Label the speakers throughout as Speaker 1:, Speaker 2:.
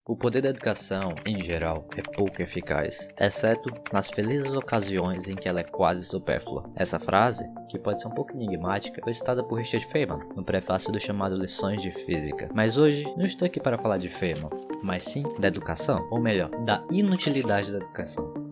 Speaker 1: O poder da educação, em geral, é pouco eficaz, exceto nas felizes ocasiões em que ela é quase supérflua. Essa frase, que pode ser um pouco enigmática, foi citada por Richard Feynman, no prefácio do chamado Lições de Física. Mas hoje, não estou aqui para falar de Feynman, mas sim da educação, ou melhor, da inutilidade da educação.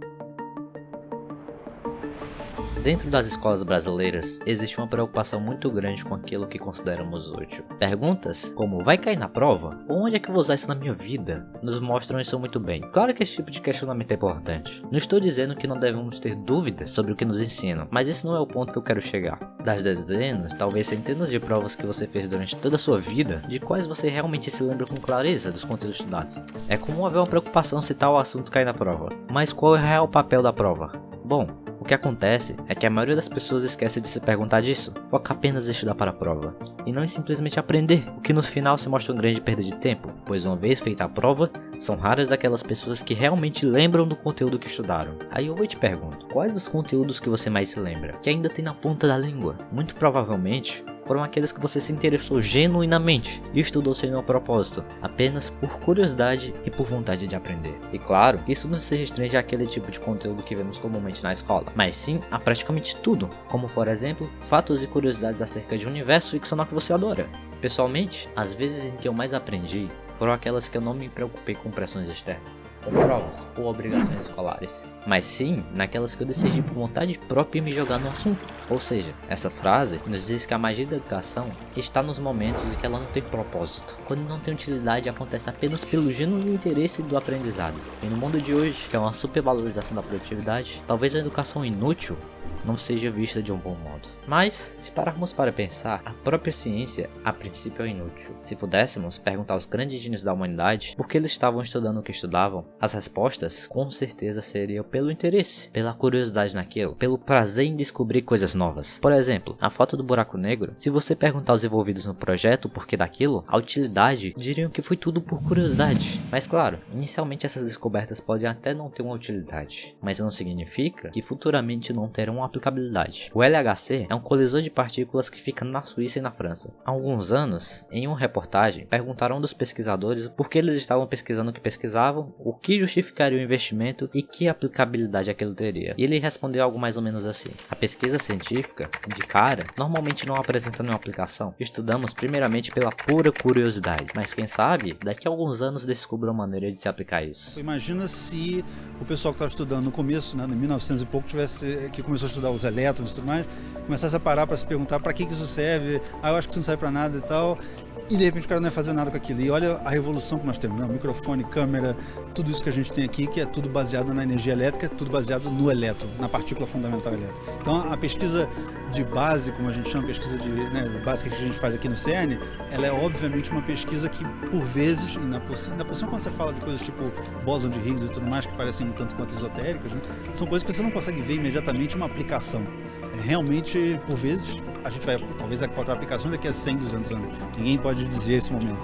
Speaker 1: Dentro das escolas brasileiras, existe uma preocupação muito grande com aquilo que consideramos útil. Perguntas como vai cair na prova? Ou onde é que eu vou usar isso na minha vida? Nos mostram isso muito bem. Claro que esse tipo de questionamento é importante. Não estou dizendo que não devemos ter dúvidas sobre o que nos ensinam, mas esse não é o ponto que eu quero chegar. Das dezenas, talvez centenas de provas que você fez durante toda a sua vida, de quais você realmente se lembra com clareza dos conteúdos estudados. É comum haver uma preocupação se tal assunto cair na prova. Mas qual é o real papel da prova? Bom, o que acontece é que a maioria das pessoas esquece de se perguntar disso, foca apenas em estudar para a prova, e não em simplesmente aprender, o que no final se mostra uma grande perda de tempo, pois uma vez feita a prova, são raras aquelas pessoas que realmente lembram do conteúdo que estudaram. Aí eu te pergunto, quais os conteúdos que você mais se lembra, que ainda tem na ponta da língua? Muito provavelmente foram aqueles que você se interessou genuinamente e estudou sem nenhum propósito, apenas por curiosidade e por vontade de aprender. E claro, isso não se restringe àquele tipo de conteúdo que vemos comumente na escola, mas sim a praticamente tudo, como por exemplo, fatos e curiosidades acerca de um universo ficcional que você adora. Pessoalmente, as vezes em que eu mais aprendi foram aquelas que eu não me preocupei com pressões externas, como provas ou obrigações escolares, mas sim naquelas que eu decidi por vontade própria me jogar no assunto. Ou seja, essa frase nos diz que a magia da educação está nos momentos em que ela não tem propósito, quando não tem utilidade acontece apenas pelo genuíno interesse do aprendizado. E no mundo de hoje, que é uma supervalorização da produtividade, talvez a educação inútil não seja vista de um bom modo. Mas, se pararmos para pensar, a própria ciência, a princípio, é inútil. Se pudéssemos perguntar aos grandes gênios da humanidade por que eles estavam estudando o que estudavam, as respostas, com certeza, seriam pelo interesse, pela curiosidade naquilo, pelo prazer em descobrir coisas novas. Por exemplo, a foto do buraco negro, se você perguntar aos envolvidos no projeto o porquê daquilo, a utilidade diriam que foi tudo por curiosidade. Mas claro, inicialmente essas descobertas podem até não ter uma utilidade, mas não significa que futuramente não terão uma aplicabilidade. O LHC é um colisor de partículas que fica na Suíça e na França. Há alguns anos, em uma reportagem, perguntaram a um dos pesquisadores por que eles estavam pesquisando o que pesquisavam, o que justificaria o investimento e que aplicabilidade aquilo teria. E ele respondeu algo mais ou menos assim: a pesquisa científica, de cara, normalmente não apresenta nenhuma aplicação. Estudamos primeiramente pela pura curiosidade, mas quem sabe, daqui a alguns anos descubra uma maneira de se aplicar isso.
Speaker 2: Imagina se o pessoal que estava estudando no começo, né, em 1900 e pouco, que começou a estudar os elétrons e tudo mais, começasse a parar para se perguntar para que isso serve, eu acho que isso não serve para nada e tal, e de repente o cara não ia fazer nada com aquilo. E olha a revolução que nós temos, né? O microfone, câmera, tudo isso que a gente tem aqui, que é tudo baseado na energia elétrica, tudo baseado no elétron, na partícula fundamental elétrica. Então a pesquisa de base, como a gente chama, pesquisa de, básica que a gente faz aqui no CERN, ela é obviamente uma pesquisa que por vezes, na posição quando você fala de coisas tipo bóson de Higgs e tudo mais, que parecem um tanto quanto esotéricas, né? São coisas que você não consegue ver imediatamente uma aplicação. Realmente, por vezes, a gente vai talvez encontrar aplicações daqui a 100, 200 anos. Ninguém pode dizer esse momento.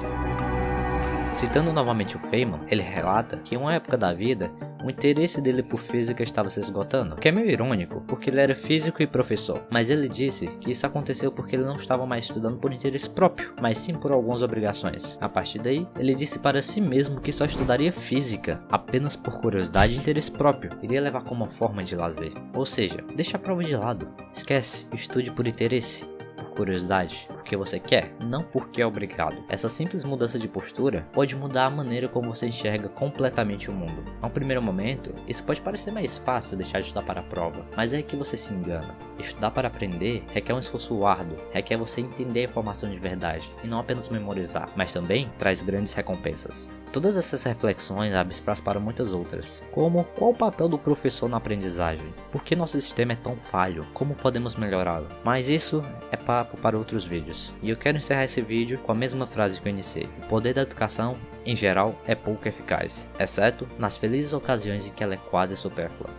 Speaker 1: Citando novamente o Feynman, ele relata que em uma época da vida, o interesse dele por física estava se esgotando, o que é meio irônico, porque ele era físico e professor, mas ele disse que isso aconteceu porque ele não estava mais estudando por interesse próprio, mas sim por algumas obrigações. A partir daí, ele disse para si mesmo que só estudaria física apenas por curiosidade e interesse próprio, iria levar como uma forma de lazer. Ou seja, deixa a prova de lado, esquece, estude por interesse, curiosidade, porque você quer, não porque é obrigado. Essa simples mudança de postura pode mudar a maneira como você enxerga completamente o mundo. A um primeiro momento, isso pode parecer mais fácil deixar de estudar para a prova, mas é que você se engana. Estudar para aprender requer um esforço árduo, requer você entender a informação de verdade, e não apenas memorizar, mas também traz grandes recompensas. Todas essas reflexões abrem espaço para muitas outras, como qual o papel do professor na aprendizagem, por que nosso sistema é tão falho, como podemos melhorá-lo. Mas isso é papo para outros vídeos, e eu quero encerrar esse vídeo com a mesma frase que eu iniciei: o poder da educação, em geral, é pouco eficaz, exceto nas felizes ocasiões em que ela é quase supérflua.